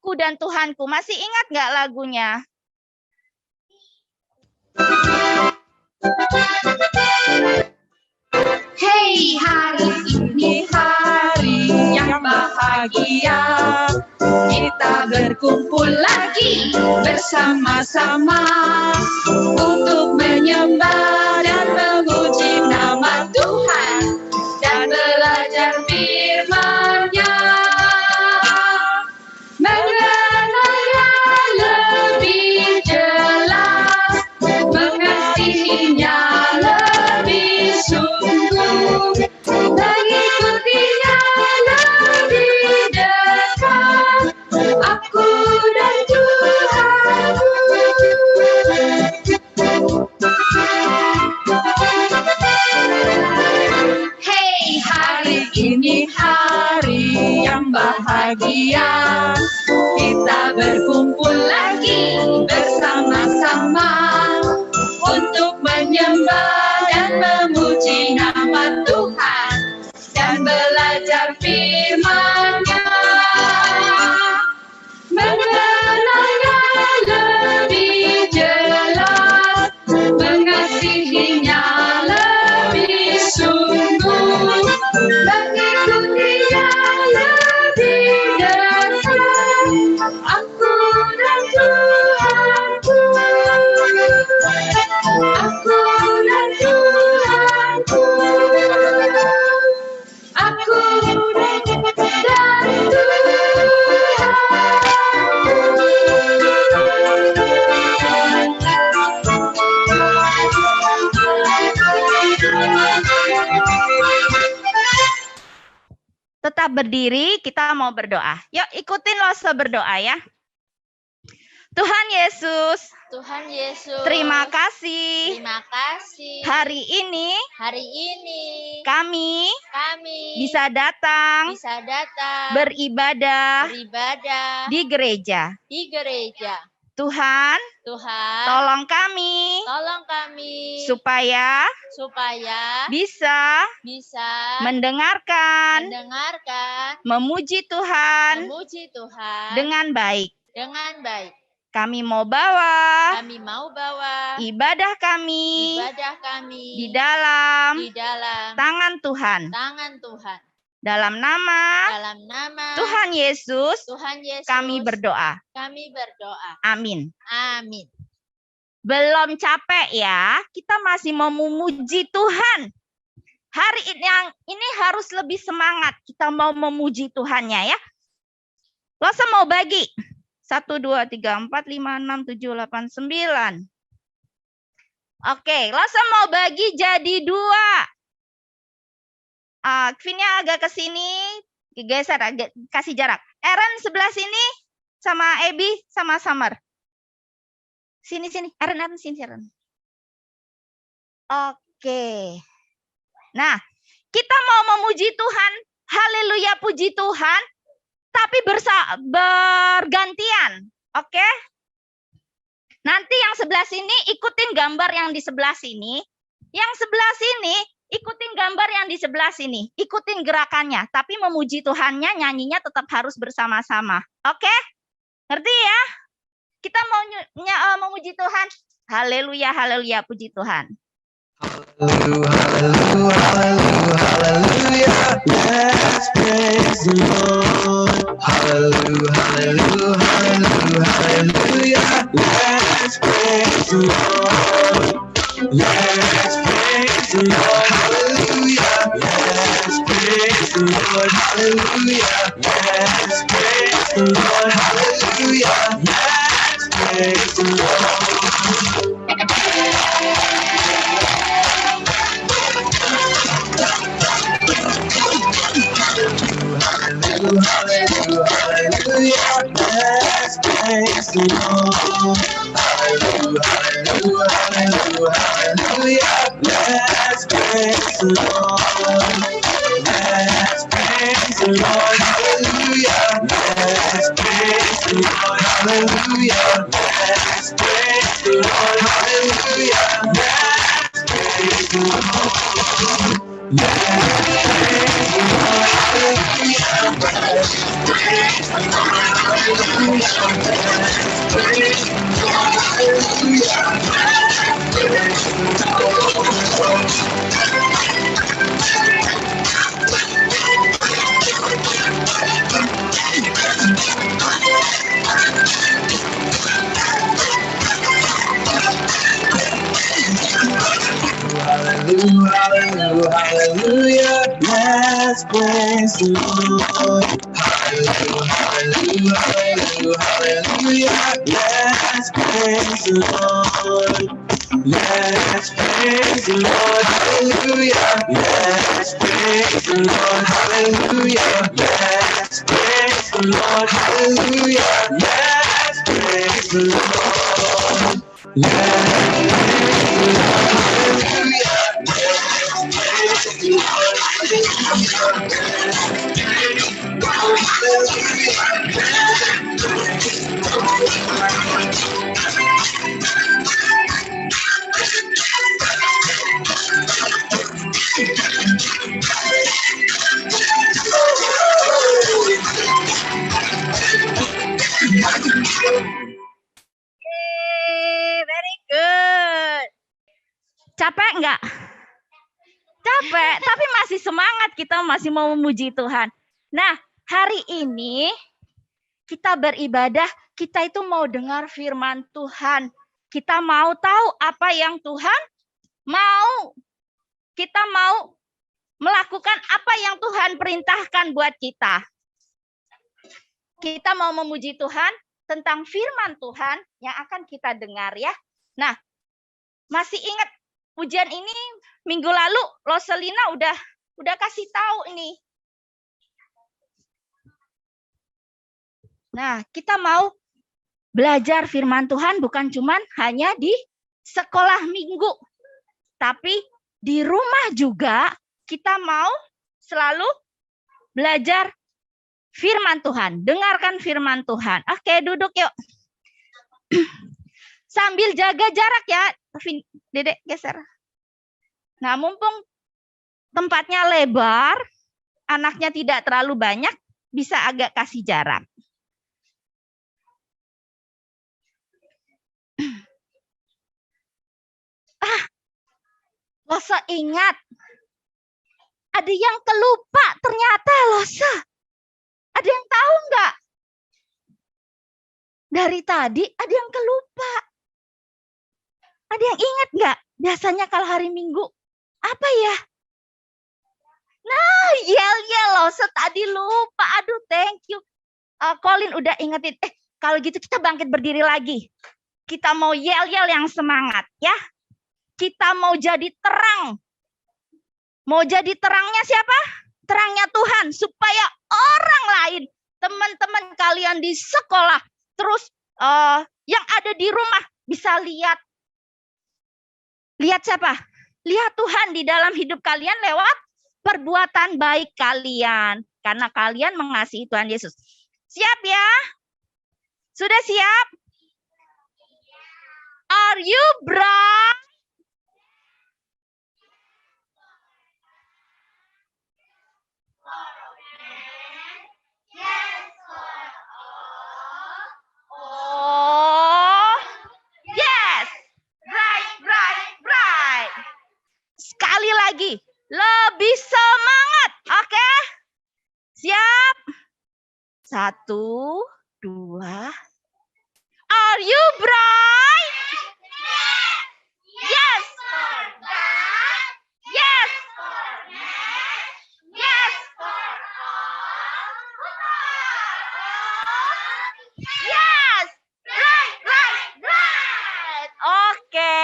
Allahku dan Tuhanku. Masih ingat nggak lagunya? Hey, hari ini hari yang bahagia. Kita berkumpul lagi bersama-sama untuk menyembah dan memuji nama Tuhan dan belajar firman-Nya. Mengenalnya lebih jelas, mengasihinya lebih sungguh, mengikutinya lebih dekat, aku dan Tuhanku. Hey, hari ini hari yang bahagia. Kita berkumpul lagi bersama-sama untuk menyembah dan memuji nama Tuhan dan belajar firman-Nya. Mengenalnya lebih jelas, mengasihinya lebih sungguh, mengikutinya lebih dekat, aku dan Tuhanku. Aku dan Tuhanku. Aku dan Tetap berdiri, kita mau berdoa. Yuk ikutin Lose berdoa ya. Tuhan Yesus, Tuhan Yesus, terima kasih. terima kasih. Hari ini kami bisa datang beribadah di gereja. Tuhan, tolong kami supaya bisa mendengarkan, memuji Tuhan dengan baik. Kami mau bawa ibadah kami di dalam tangan Tuhan. Dalam nama Tuhan Yesus, kami berdoa. Amin. Belum capek ya, kita masih mau memuji Tuhan. Hari ini harus lebih semangat. Kita mau memuji Tuhannya ya. Lose mau bagi. 1, 2, 3, 4, 5, 6, 7, 8, 9. Oke, Lose mau bagi jadi 2. Kvinnya agak ke sini, geser, agak kasih jarak. Eren sebelah sini, sama Ebi, sama Summer. Sini, Eren, sini, Eren. Oke. Nah, kita mau memuji Tuhan, haleluya puji Tuhan, tapi bergantian, oke? Nanti yang sebelah sini ikutin gambar yang di sebelah sini, yang sebelah sini ikutin gambar yang di sebelah sini, ikutin gerakannya, tapi memuji Tuhannya, nyanyinya tetap harus bersama-sama, oke? Ngerti ya? Kita mau memuji Tuhan, haleluya, haleluya puji Tuhan. Hallelujah, hallelujah, hallelujah, let's praise the Lord. Hallelujah, hallelujah, hallelujah, hallelujah, let's praise the Lord. Let's praise the Lord, hallelujah, let's praise the Lord, hallelujah, let's praise the Lord, hallelujah, let's praise the Lord. Hallelujah, hallelujah, let's praise the Lord. Hallelujah, hallelujah, hallelujah, let's praise the Lord. Let's praise the Lord, hallelujah, let's praise the Lord, hallelujah, let's praise the Lord, hallelujah, let's praise the Lord. Let's praise the Lord, hallelujah. Hallelujah, hallelujah, hallelujah. Let's praise the Lord. Hallelujah, hallelujah, hallelujah, hallelujah. Let's praise the Lord. Let's praise the Lord. Hallelujah. Let's praise the Lord. Hallelujah. Let's praise the Lord. Hallelujah. Let's praise the Lord. Very good. Capek nggak? Capek, tapi masih semangat, kita masih mau memuji Tuhan. Nah, hari ini kita beribadah, kita itu mau dengar firman Tuhan. Kita mau tahu apa yang Tuhan mau. Kita mau melakukan apa yang Tuhan perintahkan buat kita. Kita mau memuji Tuhan tentang firman Tuhan yang akan kita dengar ya. Nah, masih ingat ujian ini minggu lalu Roselina udah kasih tahu ini. Nah, kita mau belajar firman Tuhan bukan cuman hanya di sekolah minggu, tapi di rumah juga kita mau selalu belajar firman Tuhan, dengarkan firman Tuhan. Oke, duduk yuk. Sambil jaga jarak ya. Dedek geser. Nah, mumpung tempatnya lebar, anaknya tidak terlalu banyak, bisa agak kasih jarak. Losa ingat, ada yang kelupa ternyata Losa. Ada yang tahu nggak? Dari tadi ada yang kelupa. Ada yang ingat nggak? Biasanya kalau hari Minggu, apa ya? Nah, yel-yel Losa tadi lupa. Aduh, thank you. Colin udah ingetin. Kalau gitu kita bangkit berdiri lagi. Kita mau yel-yel yang semangat ya. Kita mau jadi terang. Mau jadi terangnya siapa? Terangnya Tuhan. Supaya orang lain, teman-teman kalian di sekolah, terus yang ada di rumah bisa lihat. Lihat siapa? Lihat Tuhan di dalam hidup kalian lewat perbuatan baik kalian. Karena kalian mengasihi Tuhan Yesus. Siap ya? Sudah siap? Are you bright? Oh, yes, bright, bright, bright. Sekali lagi, lebih semangat, oke? Siap? 1, 2. Are you bright? Yes. Yes. Yes. Yes. Right, right, right. Oke.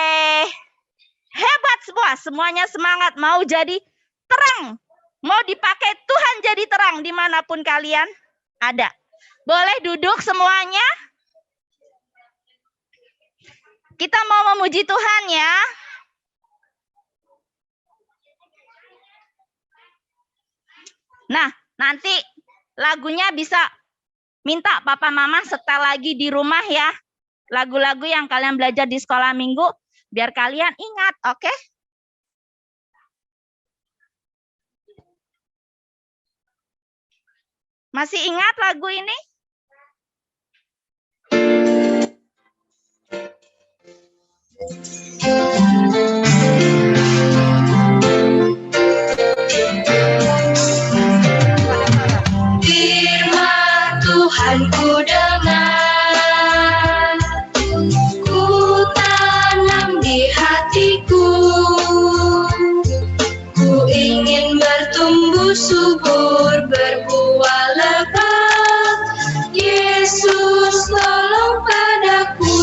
Hebat semua. Semuanya semangat. Mau jadi terang. Mau dipakai Tuhan jadi terang dimanapun kalian ada. Boleh duduk semuanya? Kita mau memuji Tuhan ya. Nah, nanti lagunya bisa minta papa mama setel lagi di rumah ya. Lagu-lagu yang kalian belajar di sekolah minggu, biar kalian ingat, oke? Masih ingat lagu ini? Firman Tuhan Tuhan ku dengar. Ku tanam di hatiku, ku ingin bertumbuh subur, berbuah lebat. Yesus tolong padaku.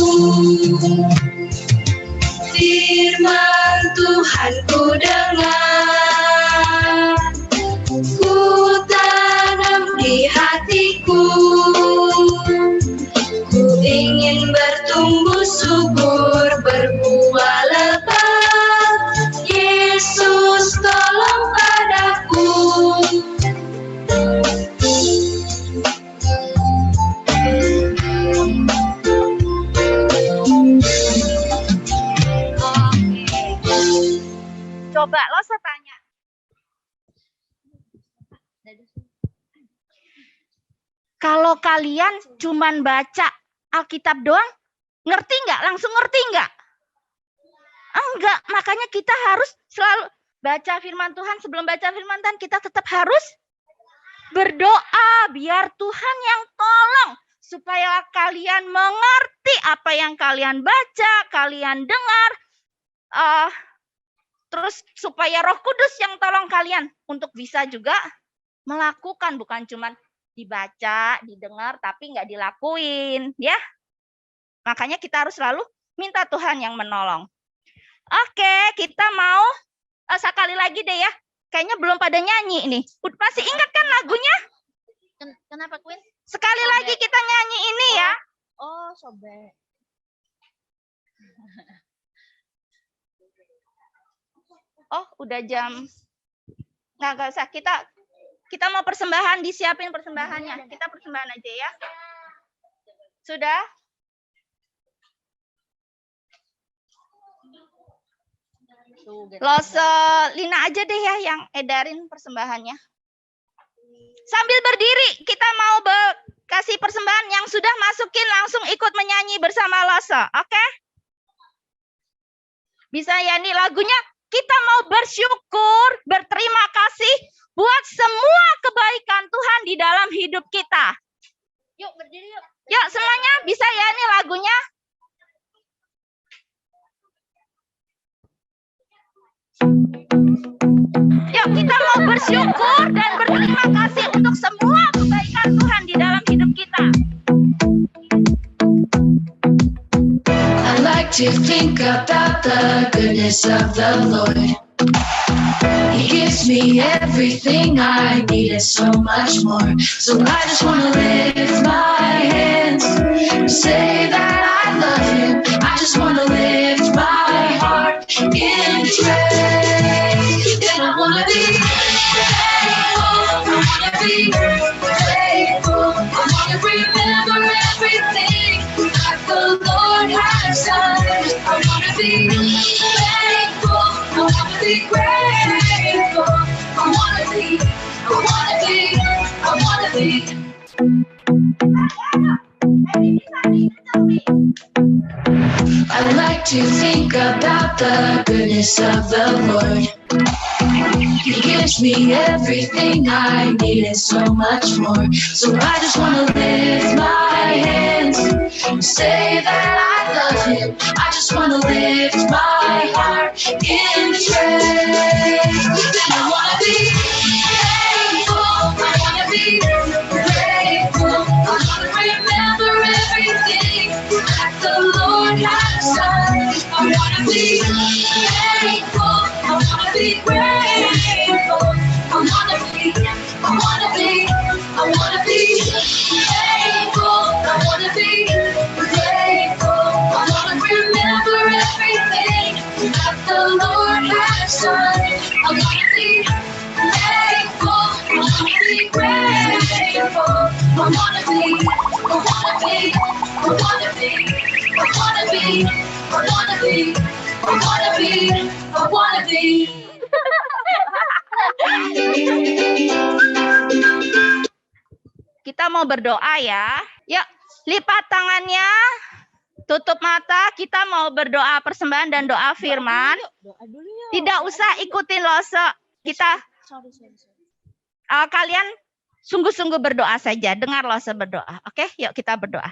Firman Tuhan ku dengar, ku tanam di hatiku, ku ingin bertumbuh subur, berbuah lebat. Yesus tolong padaku. Coba lo tanya. Kalau kalian cuman baca Alkitab doang, ngerti nggak? Langsung ngerti nggak? Enggak, makanya kita harus selalu baca firman Tuhan. Sebelum baca firman Tuhan, kita tetap harus berdoa biar Tuhan yang tolong supaya kalian mengerti apa yang kalian baca, kalian dengar. Terus supaya Roh Kudus yang tolong kalian untuk bisa juga melakukan, bukan cuma dibaca, didengar, tapi nggak dilakuin, ya. Makanya kita harus selalu minta Tuhan yang menolong. Oke, kita mau sekali lagi deh ya. Kayaknya belum pada nyanyi nih. Masih ingat kan lagunya? Kenapa Queen? Sekali lagi kita nyanyi ini ya. Oh, sobek. Oh, udah jam. Nggak usah. Kita mau persembahan, disiapin persembahannya. Kita persembahan aja ya. Sudah? Lose Lina aja deh ya yang edarin persembahannya. Sambil berdiri, kita mau kasih persembahan. Yang sudah masukin langsung ikut menyanyi bersama Lose. Oke? Bisa ya nih lagunya. Kita mau bersyukur, berterima kasih buat semua kebaikan Tuhan di dalam hidup kita. Yuk berdiri yuk. Yuk semuanya bisa ya nih lagunya. Yuk kita mau bersyukur dan berterima kasih untuk semua kebaikan Tuhan di dalam hidup kita. I like to think about the goodness of the Lord. He gives me everything I need and so much more. So I just want to lift my hands and say that I love Him. I just want to lift my heart in praise. And I want to be thankful. I want to be grateful. I want to remember everything that the Lord has done. I want to be thankful. I want to be grateful. I want to be. I want to be. I want to be. I like to think about the goodness of the Lord. He gives me everything I need and so much more. So I just want to lift my hands and say that I love Him. I just want to lift my heart in praise. And I want to be thankful. I want to be grateful. I want to remember everything that the Lord has done. I want to be thankful. I want to be grateful. I want to be. I want to be. I want to be thankful. I want to be grateful. I want to remember everything that the Lord has done. I want to be thankful. I want to be grateful. I want to be. I want to be. I want to be. I want to be. I want to be. I want to be. I want to be. Kita mau berdoa ya. Yuk, lipat tangannya, tutup mata. Kita mau berdoa persembahan dan doa firman. Doa dulu yuk. Tidak usah ikutin Lose. Kita Sorry. kalian sungguh-sungguh berdoa saja. Dengarlah saya berdoa. Oke, yuk kita berdoa.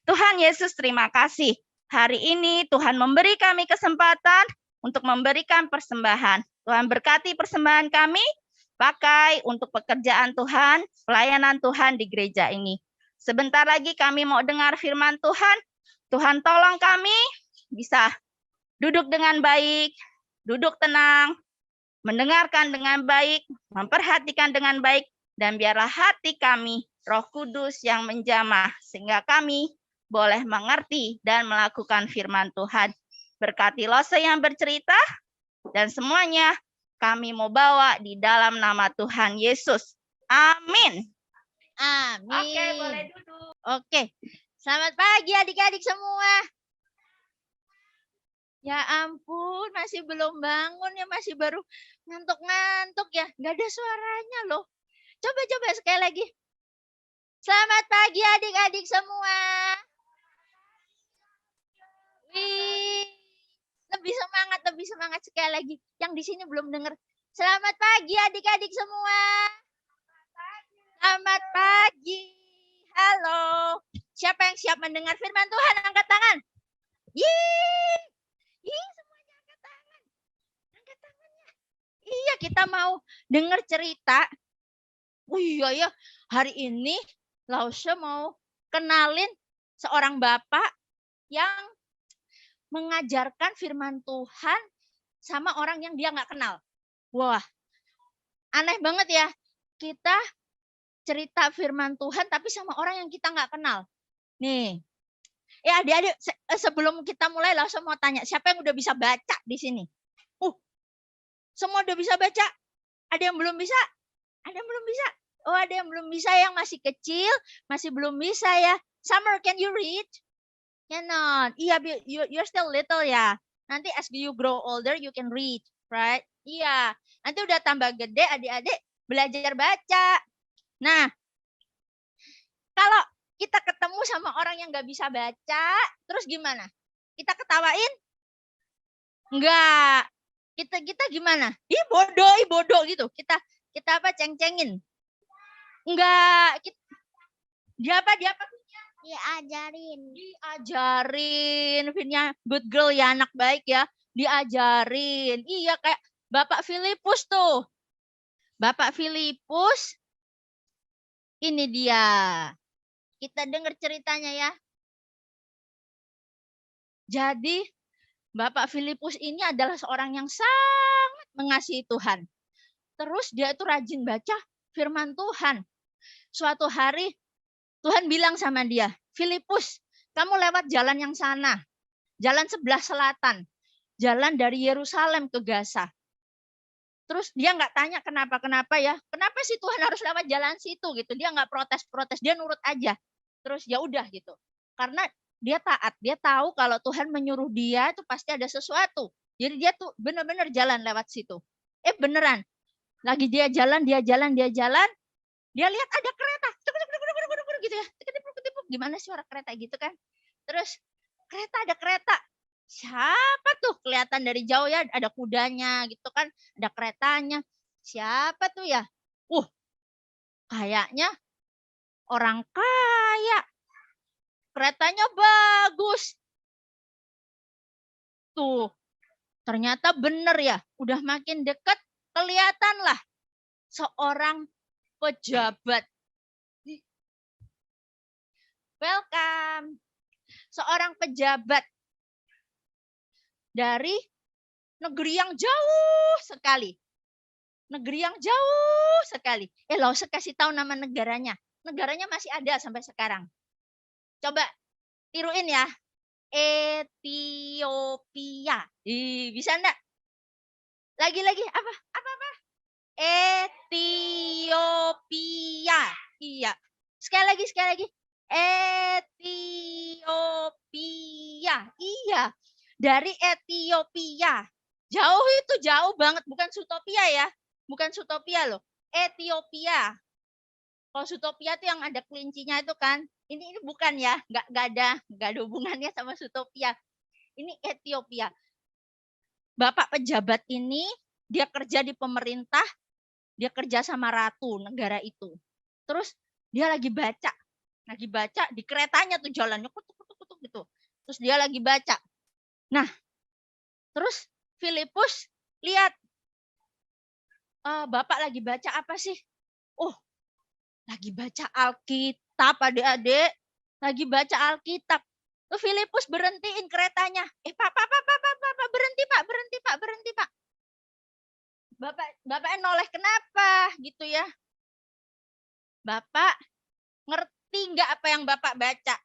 Tuhan Yesus, terima kasih. Hari ini Tuhan memberi kami kesempatan untuk memberikan persembahan. Tuhan berkati persembahan kami, pakai untuk pekerjaan Tuhan, pelayanan Tuhan di gereja ini. Sebentar lagi kami mau dengar firman Tuhan. Tuhan tolong kami bisa duduk dengan baik, duduk tenang, mendengarkan dengan baik, memperhatikan dengan baik, dan biarlah hati kami, Roh Kudus yang menjamah, sehingga kami boleh mengerti dan melakukan firman Tuhan. Berkati Lose yang bercerita, dan semuanya kami mau bawa di dalam nama Tuhan Yesus. Amin. Amin. Oke, boleh duduk. Oke. Selamat pagi adik-adik semua. Ya ampun, masih belum bangun ya, masih baru ngantuk-ngantuk ya. Nggak ada suaranya loh. Coba-coba sekali lagi. Selamat pagi adik-adik semua. Wih, lebih semangat sekali lagi. Yang di sini belum dengar. Selamat pagi adik-adik semua. Selamat pagi. Halo. Siapa yang siap mendengar firman Tuhan? Angkat tangan. Yeay. Semuanya angkat tangan. Angkat tangannya. Iya, kita mau dengar cerita. Oh iya ya, hari ini Lause mau kenalin seorang bapak yang mengajarkan firman Tuhan sama orang yang dia nggak kenal. Wah, aneh banget ya. Kita cerita firman Tuhan tapi sama orang yang kita nggak kenal. Nih, ya adik-adik, sebelum kita mulai langsung mau tanya, siapa yang udah bisa baca di sini? Semua udah bisa baca? Ada yang belum bisa? Ada yang belum bisa? Oh, ada yang belum bisa, yang masih kecil, masih belum bisa ya. Summer, can you read? Cannot. Iya, you're still little ya. Nanti as you grow older, you can read, right? Iya. Nanti udah tambah gede, adik-adik belajar baca. Nah, kalau kita ketemu sama orang yang nggak bisa baca, terus gimana? Kita ketawain? Enggak. Kita gimana? Ih bodoh gitu. Kita apa, ceng-cengin? Enggak. Dia apa? Diajarin. Finnya good girl ya, anak baik ya. Diajarin. Iya, kayak Bapak Filipus tuh. Bapak Filipus, ini dia. Kita dengar ceritanya ya. Jadi Bapak Filipus ini adalah seorang yang sangat mengasihi Tuhan. Terus dia itu rajin baca firman Tuhan. Suatu hari Tuhan bilang sama dia, Filipus, kamu lewat jalan yang sana. Jalan sebelah selatan. Jalan dari Yerusalem ke Gaza. Terus dia nggak tanya kenapa ya. Kenapa sih Tuhan harus lewat jalan situ gitu. Dia nggak protes. Dia nurut aja. Terus ya udah gitu. Karena dia taat. Dia tahu kalau Tuhan menyuruh dia itu pasti ada sesuatu. Jadi dia tuh benar-benar jalan lewat situ. Beneran. Lagi dia jalan. Dia lihat ada kereta. Gitu ya. Ketipuk. Gimana suara kereta gitu kan. Terus ada kereta. Siapa tuh? Kelihatan dari jauh ya. Ada kudanya gitu kan. Ada keretanya. Siapa tuh ya? Kayaknya orang kaya. Keretanya bagus. Tuh. Ternyata bener ya. Udah makin dekat. Kelihatanlah seorang pejabat. Welcome. Seorang pejabat dari negeri yang jauh sekali. Lause kasih tahu nama negaranya. Negaranya masih ada sampai sekarang. Coba tiruin ya. Ethiopia. Bisa enggak? Lagi. Apa? Ethiopia. Iya. Sekali lagi. Ethiopia. Iya. Dari Ethiopia. Jauh banget. Bukan Zootopia ya. Bukan Zootopia loh. Ethiopia. Kalau Zootopia itu yang ada kelincinya itu kan. Ini bukan ya. Nggak ada hubungannya sama Zootopia. Ini Ethiopia. Bapak pejabat ini, dia kerja di pemerintah. Dia kerja sama ratu negara itu. Terus dia lagi baca di keretanya tuh jalannya kutuk gitu. Terus dia lagi baca. Nah, terus Filipus lihat, Bapak lagi baca apa sih? Oh, lagi baca Alkitab, adik-adik. Lagi baca Alkitab. Tuh Filipus berhentiin keretanya. Pak, berhenti, Pak. Bapaknya noleh, kenapa? Gitu ya. Bapak ngerti nggak apa yang Bapak baca?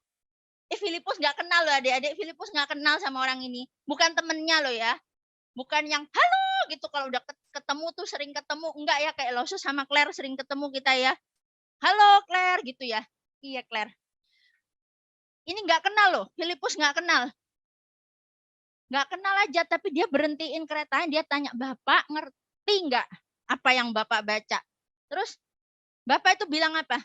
Filipus nggak kenal loh adik-adik. Filipus nggak kenal sama orang ini. Bukan temennya loh ya. Bukan yang halo gitu. Kalau udah ketemu tuh sering ketemu. Enggak ya, kayak Losus sama Claire sering ketemu kita ya. Halo Claire gitu ya. Iya Claire. Ini nggak kenal loh. Filipus nggak kenal. Nggak kenal aja, tapi dia berhentiin keretanya. Dia tanya, Bapak ngerti nggak apa yang Bapak baca? Terus Bapak itu bilang apa?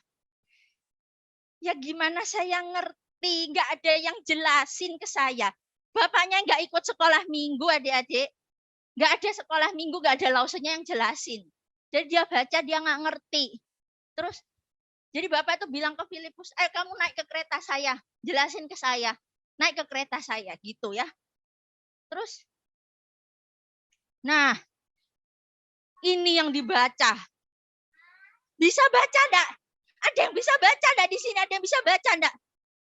Ya gimana saya ngerti, nggak ada yang jelasin ke saya. Bapaknya nggak ikut sekolah minggu adik-adik. Nggak ada sekolah minggu, nggak ada lausenya yang jelasin. Jadi dia baca, dia nggak ngerti. Terus, jadi Bapak itu bilang ke Filipus, kamu naik ke kereta saya, jelasin ke saya. Naik ke kereta saya, gitu ya. Terus, nah, ini yang dibaca. Bisa baca enggak? Ada yang bisa baca enggak di sini? Ada yang bisa baca enggak?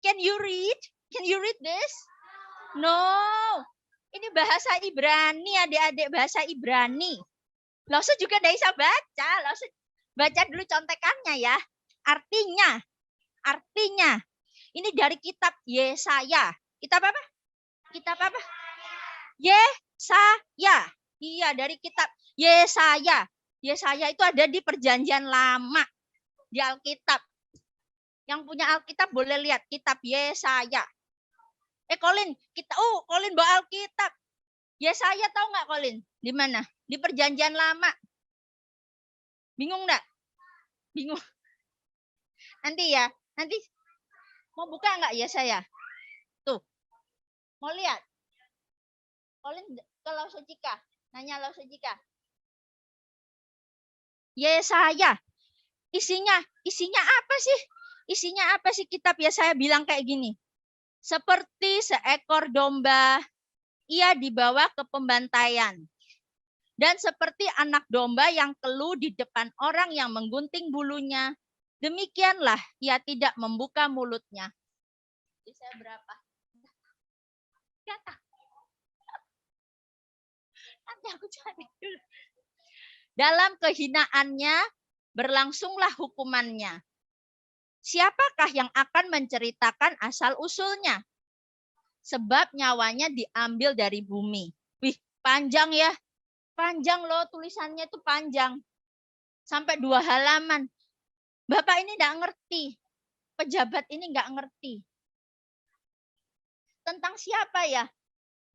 Can you read? Can you read this? No. Ini bahasa Ibrani, adik-adik, bahasa Ibrani. Losu juga enggak bisa baca. Losu baca dulu contekannya ya. Artinya. Ini dari kitab Yesaya. Kitab apa? Kitab apa? Yesaya. Iya, dari kitab Yesaya. Yesaya itu ada di Perjanjian Lama di Alkitab. Yang punya Alkitab boleh lihat kitab Yesaya. Colin, Colin bawa Alkitab. Yesaya tahu nggak Colin? Di mana? Di Perjanjian Lama. Bingung nggak? Bingung. Nanti mau buka nggak Yesaya? Tuh, mau lihat? Colin ke Lausejika, nanya Lausejika. Yesaya. Isinya apa sih? Isinya apa sih kitab Yesaya bilang kayak gini. Seperti seekor domba, ia dibawa ke pembantaian. Dan seperti anak domba yang keluh di depan orang yang menggunting bulunya, demikianlah ia tidak membuka mulutnya. Yesaya berapa? Kata. Nanti aku cari dulu. Dalam kehinaannya berlangsunglah hukumannya. Siapakah yang akan menceritakan asal-usulnya? Sebab nyawanya diambil dari bumi. Wih, panjang ya. Panjang loh, tulisannya itu panjang. Sampai 2 halaman. Bapak ini enggak ngerti. Pejabat ini enggak ngerti. Tentang siapa ya?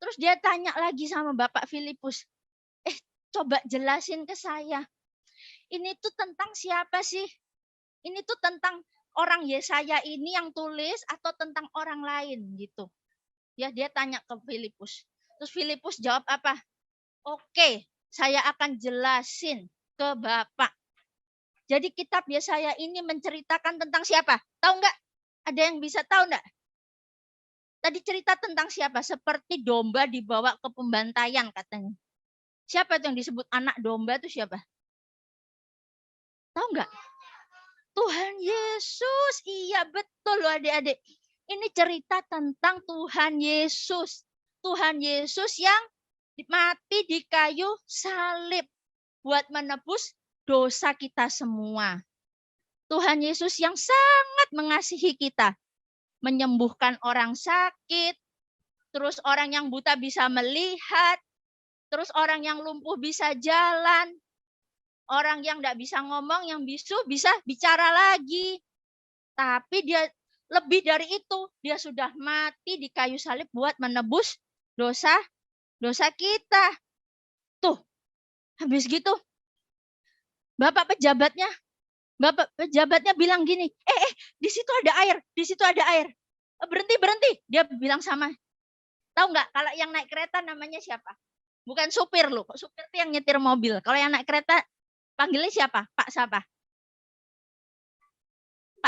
Terus dia tanya lagi sama Bapak Filipus. Coba jelasin ke saya. Ini tuh tentang siapa sih? Ini tuh tentang orang Yesaya ini yang tulis atau tentang orang lain gitu. Ya, dia tanya ke Filipus. Terus Filipus jawab apa? Oke, saya akan jelasin ke Bapak. Jadi kitab Yesaya ini menceritakan tentang siapa? Tahu nggak? Ada yang bisa tahu nggak? Tadi cerita tentang siapa? Seperti domba dibawa ke pembantaian katanya. Siapa itu yang disebut anak domba itu siapa? Tahu nggak? Tuhan Yesus. Iya betul loh adik-adik. Ini cerita tentang Tuhan Yesus. Tuhan Yesus yang mati di kayu salib buat menebus dosa kita semua. Tuhan Yesus yang sangat mengasihi kita. Menyembuhkan orang sakit. Terus orang yang buta bisa melihat. Terus orang yang lumpuh bisa jalan. Orang yang tidak bisa ngomong, yang bisu bisa bicara lagi. Tapi dia lebih dari itu. Dia sudah mati di kayu salib buat menebus dosa kita. Tuh, habis gitu. Bapak pejabatnya bilang gini, di situ ada air, di situ ada air. Berhenti. Dia bilang sama. Tahu nggak kalau yang naik kereta namanya siapa? Bukan supir loh. Supir itu yang nyetir mobil. Kalau yang naik kereta panggilnya siapa? Pak siapa?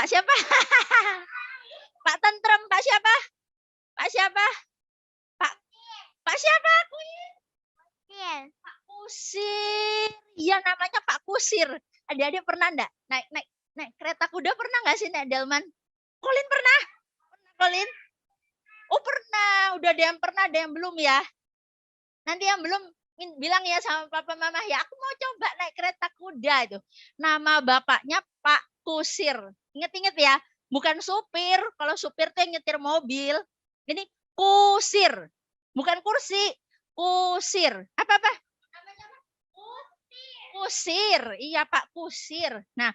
Pak siapa? Pak Tentrem, Pak siapa? Pak siapa? Pak siapa? Pak Kusir. Iya namanya Pak Kusir. Adik-adik pernah enggak naik kereta kuda pernah enggak sih Nek Delman? Colin pernah? Pernah Colin? Oh pernah. Udah ada yang pernah, ada yang belum ya. Nanti yang belum bilang ya sama papa mama ya aku mau coba naik kereta kuda itu. Nama bapaknya Pak Kusir. Ingat-ingat ya. Bukan supir. Kalau supir tuh yang nyetir mobil. Ini kusir. Bukan kursi. Kusir. Apa-apa? Kusir. Iya Pak Kusir. Nah,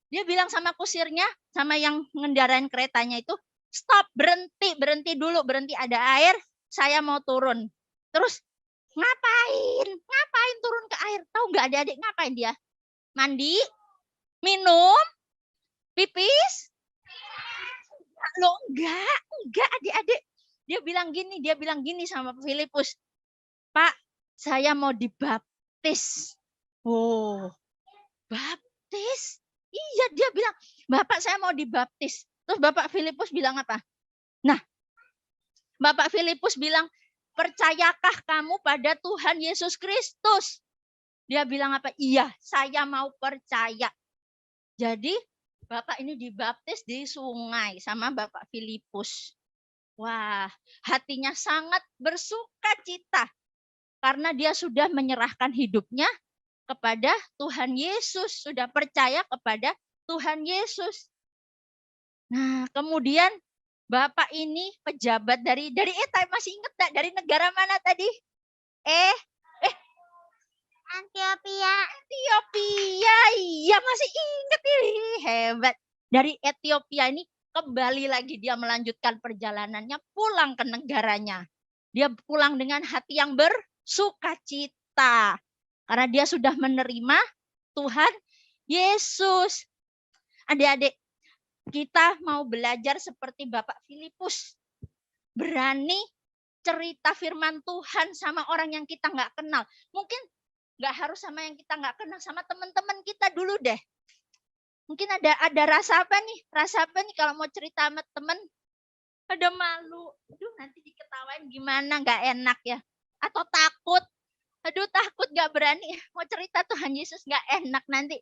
dia bilang sama kusirnya, sama yang ngendarain keretanya itu, stop, berhenti dulu, berhenti ada air, saya mau turun. Terus, ngapain turun ke air? Tahu nggak adik-adik ngapain dia? Mandi? Minum? Pipis? Loh, enggak adik-adik. Dia bilang gini sama Filipus, Pak, saya mau dibaptis. Oh, baptis? Iya, dia bilang, Bapak saya mau dibaptis. Terus Bapak Filipus bilang apa? Nah, Bapak Filipus bilang, percayakah kamu pada Tuhan Yesus Kristus? Dia bilang apa? Iya, saya mau percaya. Jadi, Bapak ini dibaptis di sungai sama Bapak Filipus. Wah, hatinya sangat bersuka cita. Karena dia sudah menyerahkan hidupnya kepada Tuhan Yesus, sudah percaya kepada Tuhan Yesus. Nah, kemudian Bapak ini pejabat dari masih ingat tak dari negara mana tadi? Ethiopia. Iya, masih ingat ini. Hebat. Dari Ethiopia ini kembali lagi dia melanjutkan perjalanannya pulang ke negaranya. Dia pulang dengan hati yang bersukacita. Karena dia sudah menerima Tuhan Yesus. Adik-adik, kita mau belajar seperti Bapak Filipus. Berani cerita firman Tuhan sama orang yang kita nggak kenal. Mungkin nggak harus sama yang kita nggak kenal, sama teman-teman kita dulu deh. Mungkin ada rasa apa nih? Rasa apa nih kalau mau cerita sama teman? Ada malu. Aduh, nanti diketawain gimana, nggak enak ya. Atau takut. Aduh takut gak berani mau cerita Tuhan Yesus gak enak nanti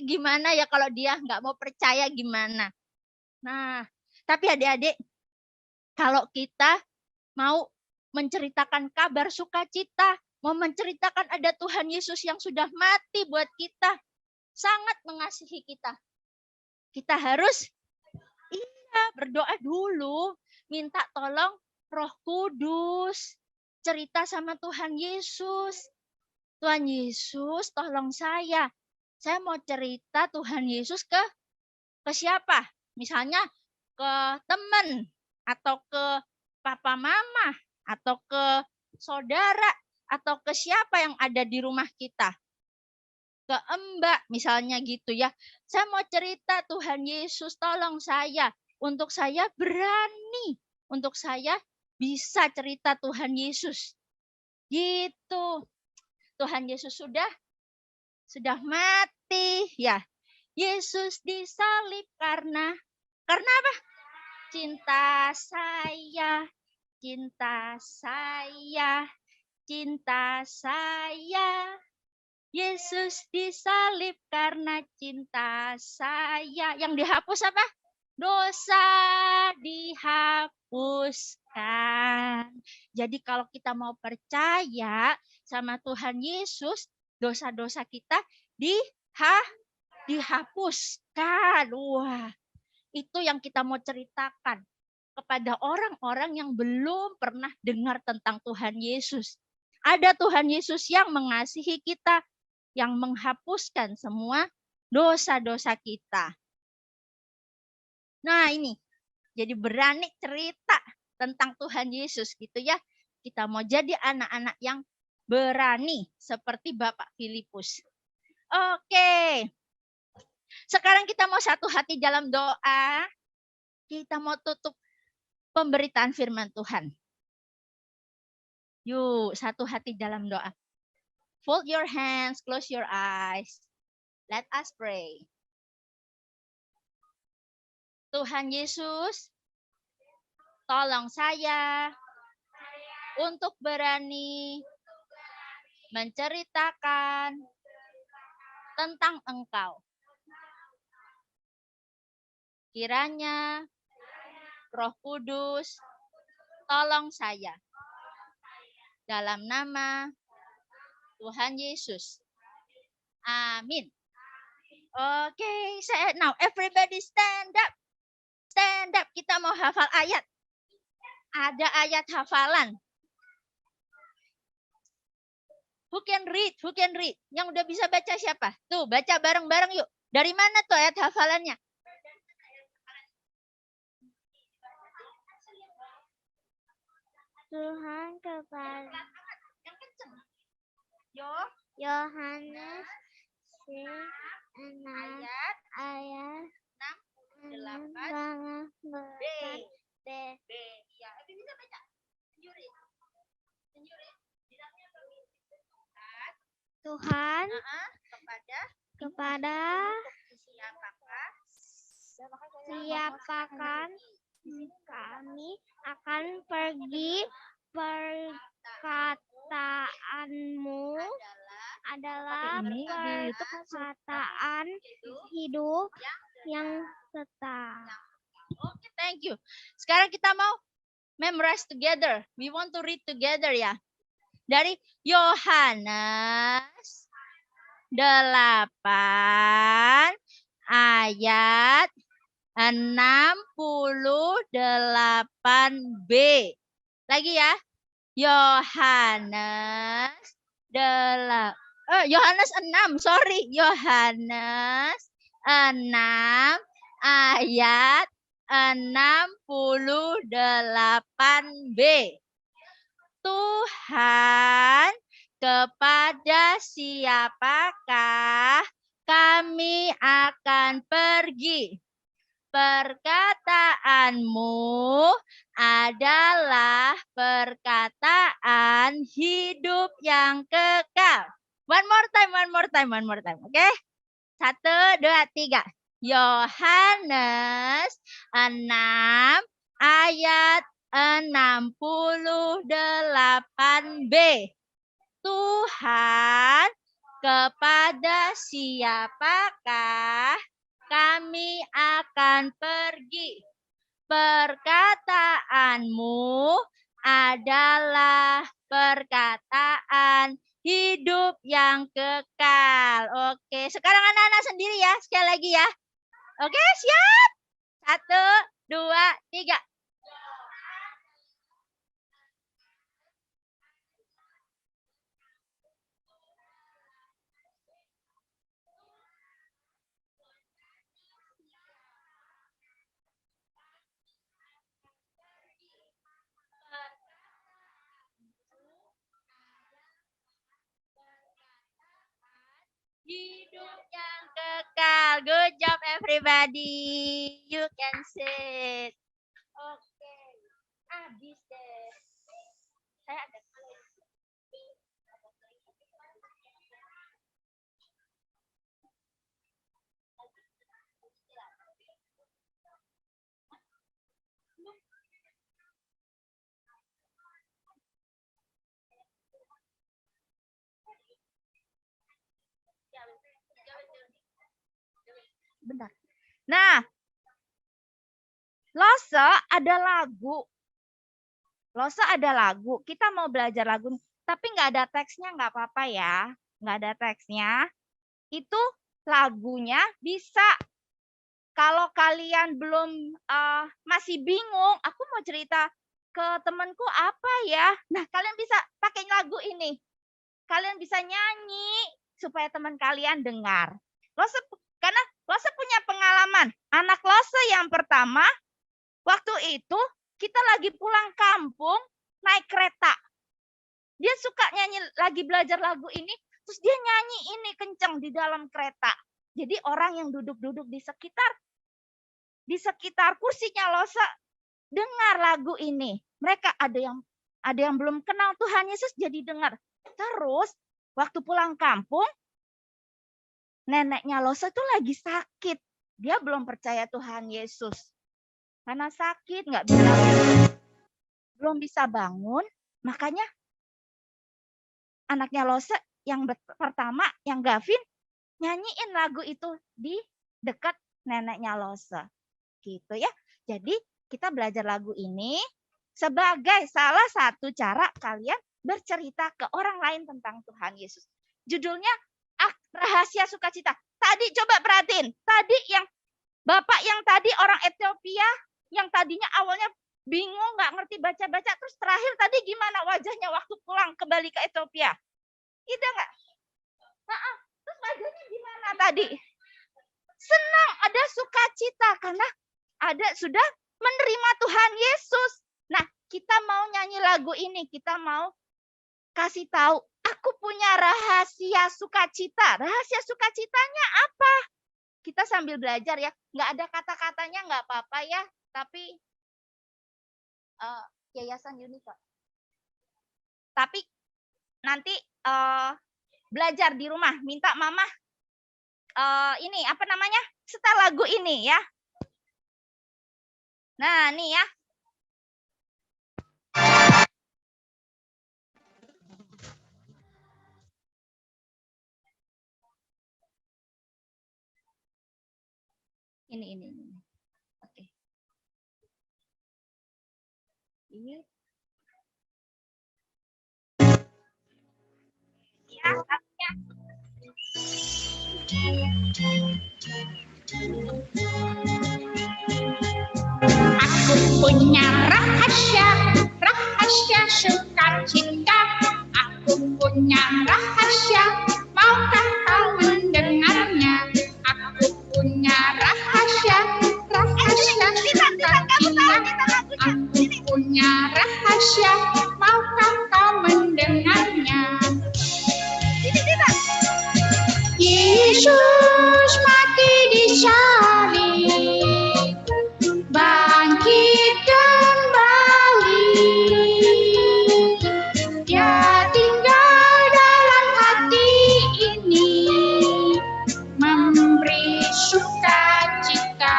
gimana ya kalau dia gak mau percaya gimana. Nah tapi adik-adik kalau kita mau menceritakan kabar sukacita, mau menceritakan ada Tuhan Yesus yang sudah mati buat kita, sangat mengasihi kita. Kita harus berdoa dulu, minta tolong Roh Kudus. Cerita sama Tuhan Yesus. Tuhan Yesus, tolong saya. Saya mau cerita Tuhan Yesus ke siapa? Misalnya ke teman, atau ke papa mama, atau ke saudara, atau ke siapa yang ada di rumah kita. Ke Mbak, misalnya gitu ya. Saya mau cerita Tuhan Yesus, tolong saya. Untuk saya berani. Untuk saya bisa cerita Tuhan Yesus. Gitu. Tuhan Yesus sudah mati ya. Yesus disalib karena apa? Cinta saya. Yesus disalib karena cinta saya. Yang dihapus apa? Dosa dihapuskan. Jadi kalau kita mau percaya sama Tuhan Yesus, dosa-dosa kita dihapuskan. Wah, itu yang kita mau ceritakan kepada orang-orang yang belum pernah dengar tentang Tuhan Yesus. Ada Tuhan Yesus yang mengasihi kita, yang menghapuskan semua dosa-dosa kita. Nah ini, jadi berani cerita tentang Tuhan Yesus gitu ya. Kita mau jadi anak-anak yang berani seperti Bapak Filipus. Oke, sekarang kita mau satu hati dalam doa. Kita mau tutup pemberitaan firman Tuhan. Yuk, satu hati dalam doa. Fold your hands, close your eyes. Let us pray. Tuhan Yesus, tolong saya untuk berani menceritakan tentang Engkau. Kiranya Roh Kudus tolong saya. Dalam nama Tuhan Yesus. Amin. Oke, now everybody stand up. Stand up, kita mau hafal ayat. Ada ayat hafalan. Who can read? Who can read? Yang udah bisa baca siapa? Tuh, baca bareng-bareng yuk. Dari mana tuh ayat hafalannya? Tuhan kepada Yohanes 6 ayat 8 B. B. Ya, bisa baca. Tunjurin. Tuhan kepada siapakah kami akan pergi, perkataanmu adalah perkataan hidup yang tetap. Oke, thank you. Sekarang kita mau memorize together. We want to read together ya. Dari Yohanes 8 ayat 68b. Lagi ya. Yohanes 6, sorry. Yohanes 6 ayat 68b. Tuhan, kepada siapakah kami akan pergi? Perkataanmu adalah perkataan hidup yang kekal. One more time. Oke? 1, 2, 3. Yohanes 6 ayat 68b. Tuhan, kepada siapakah kami akan pergi? Perkataanmu adalah perkataan hidup yang kekal. Oke, sekarang anak-anak sendiri ya, sekali lagi ya. Oke, siap? 1, 2, 3. Hidup yang kekal. Good job everybody. You can sit. Oke. Habis deh. Saya ada bentar. Nah, Lose ada lagu. Lose ada lagu. Kita mau belajar lagu, tapi nggak ada teksnya, nggak apa-apa ya. Nggak ada teksnya. Itu lagunya bisa. Kalau kalian belum masih bingung, aku mau cerita ke temanku apa ya. Nah, kalian bisa pakai lagu ini. Kalian bisa nyanyi supaya teman kalian dengar. Karena Lose punya pengalaman. Anak Lose yang pertama, waktu itu kita lagi pulang kampung naik kereta. Dia suka nyanyi, lagi belajar lagu ini, terus dia nyanyi ini kenceng di dalam kereta. Jadi orang yang duduk-duduk di sekitar kursinya Lose dengar lagu ini. Mereka ada yang belum kenal Tuhan Yesus jadi dengar. Terus waktu pulang kampung, neneknya Lose itu lagi sakit. Dia belum percaya Tuhan Yesus. karena sakit, nggak bisa, belum bisa bangun. Makanya anaknya Lose yang pertama, yang Gavin, nyanyiin lagu itu di dekat neneknya Lose. Gitu ya. Jadi kita belajar lagu ini sebagai salah satu cara kalian bercerita ke orang lain tentang Tuhan Yesus. Judulnya Rahasia Sukacita. Tadi coba perhatiin. Tadi yang Bapak yang tadi orang Ethiopia, yang tadinya awalnya bingung, nggak ngerti baca-baca, terus terakhir tadi gimana wajahnya waktu pulang kembali ke Ethiopia? Iya nggak? Terus wajahnya gimana tadi? Senang, ada sukacita karena ada sudah menerima Tuhan Yesus. Nah, kita mau nyanyi lagu ini, kita mau kasih tahu, aku punya rahasia sukacita. Rahasia sukacitanya apa? Kita sambil belajar ya, nggak ada kata-katanya nggak apa-apa ya, tapi Yayasan Unika. Tapi nanti belajar di rumah, minta mama ini apa namanya, setel lagu ini ya. Nah, nih ya. Ini. Oke. Ini. Ya, lagunya. Aku punya rahasia sukacita. Aku punya rahasia, maukah kau mendengarnya? Aku punya rahasia sukacita. Aku punya rahasia, maukah kau mendengarnya? Yesus mati di salib, bangkit kembali. Dia tinggal dalam hati ini, memberi sukacita.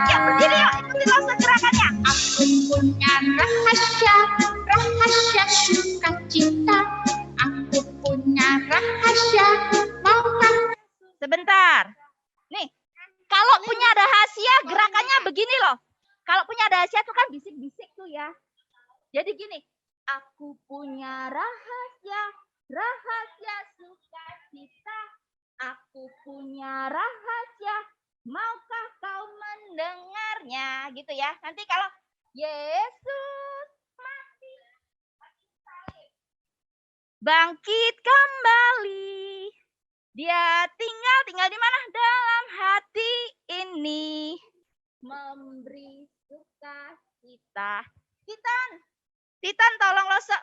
Ya, berdiri yuk, ikuti langsung gerakannya. Aku punya rahasia sukacita. Aku punya rahasia, maukah? Sebentar. Nih, kalau punya rahasia gerakannya begini loh. Kalau punya rahasia tuh kan bisik-bisik tuh ya. Jadi gini, aku punya rahasia sukacita. Aku punya rahasia, maukah kau mendengarnya? Gitu ya. Nanti kalau Yesus mati, bangkit kembali. Dia tinggal di mana? Dalam hati ini, memberi sukacita. Titan tolong Lose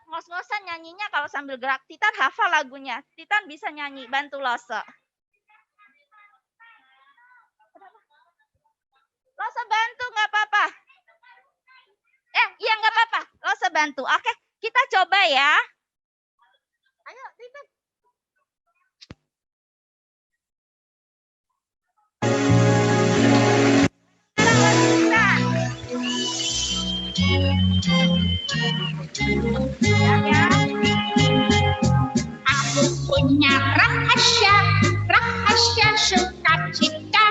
ngos-ngosan nyanyinya kalau sambil gerak. Titan hafal lagunya. Titan bisa nyanyi, bantu Lose. Lose bantu nggak apa-apa. Iya nggak apa-apa. Lose bantu. Oke, kita coba ya. Ayo Titan. Aku punya rahasia sukacita.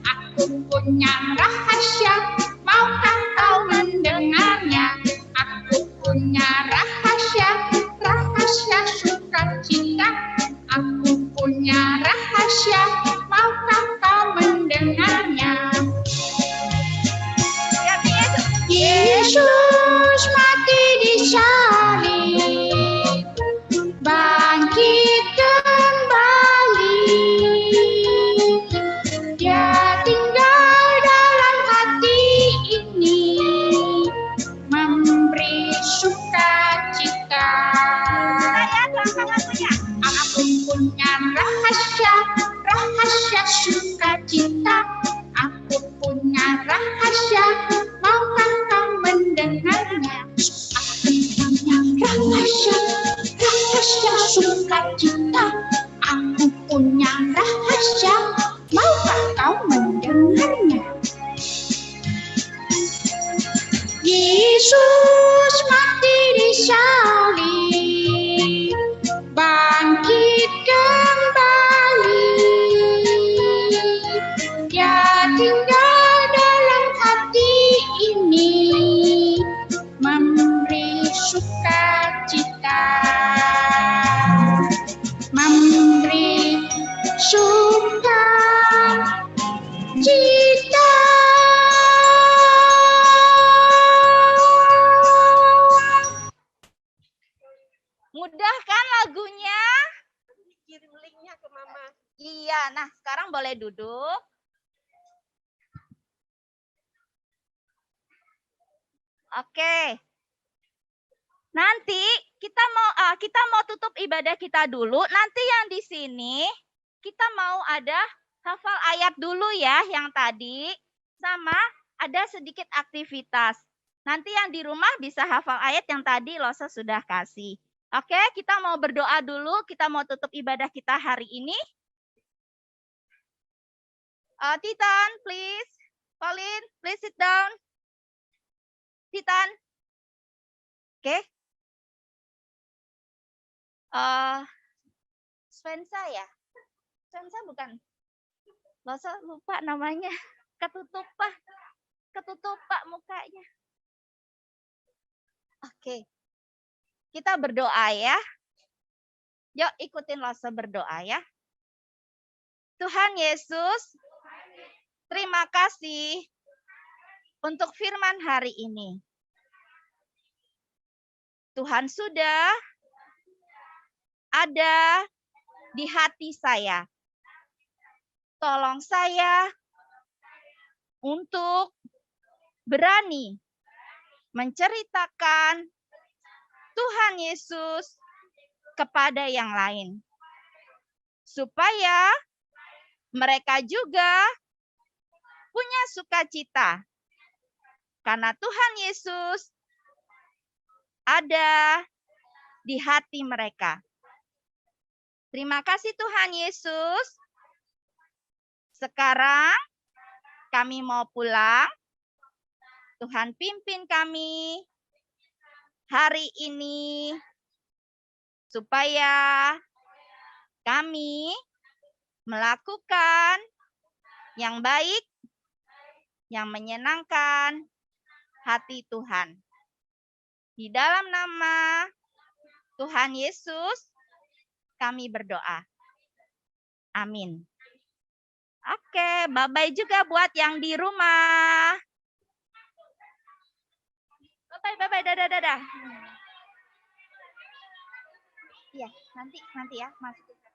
Aku punya rahasia, maukah kau mendengarnya? Aku punya rahasia sukacita. Aku punya rahasia, maukah kau mendengarnya? Yesus mati di salib, bangkit kembali. Dia tinggal dalam hati ini, memberi sukacita. Aku punya rahasia sukacita. Aku punya rahasia, maukah kau mendengarnya? Aku punya rahasia sukacita. Aku punya rahasia, maukah kau mendengarnya? Yesus mati di salib, bangkit kembali. Dia tinggal dalam hati ini, memberi sukacita, memberi sukacita. Mudah kan lagunya? Kirim linknya ke Mama. Iya, nah sekarang boleh duduk. Oke. Nanti kita mau tutup ibadah kita dulu. Nanti yang di sini kita mau ada hafal ayat dulu ya yang tadi, sama ada sedikit aktivitas. Nanti yang di rumah bisa hafal ayat yang tadi Losa sudah kasih. Oke, kita mau berdoa dulu. Kita mau tutup ibadah kita hari ini. Titan, please. Pauline, please sit down. Titan. Oke. Svensa ya? Svensa bukan? Losa lupa namanya. Ketutup Pak mukanya. Oke. Kita berdoa ya. Yuk ikutin Losa berdoa ya. Tuhan Yesus, terima kasih untuk firman hari ini. Tuhan sudah ada di hati saya. Tolong saya untuk berani menceritakan Tuhan Yesus kepada yang lain. Supaya mereka juga punya sukacita. Karena Tuhan Yesus ada di hati mereka. Terima kasih Tuhan Yesus. Sekarang kami mau pulang. Tuhan pimpin kami hari ini supaya kami melakukan yang baik, yang menyenangkan hati Tuhan. Di dalam nama Tuhan Yesus, kami berdoa. Amin. Oke, bye-bye juga buat yang di rumah. Bye-bye, dadah. Iya, nanti ya, masukin.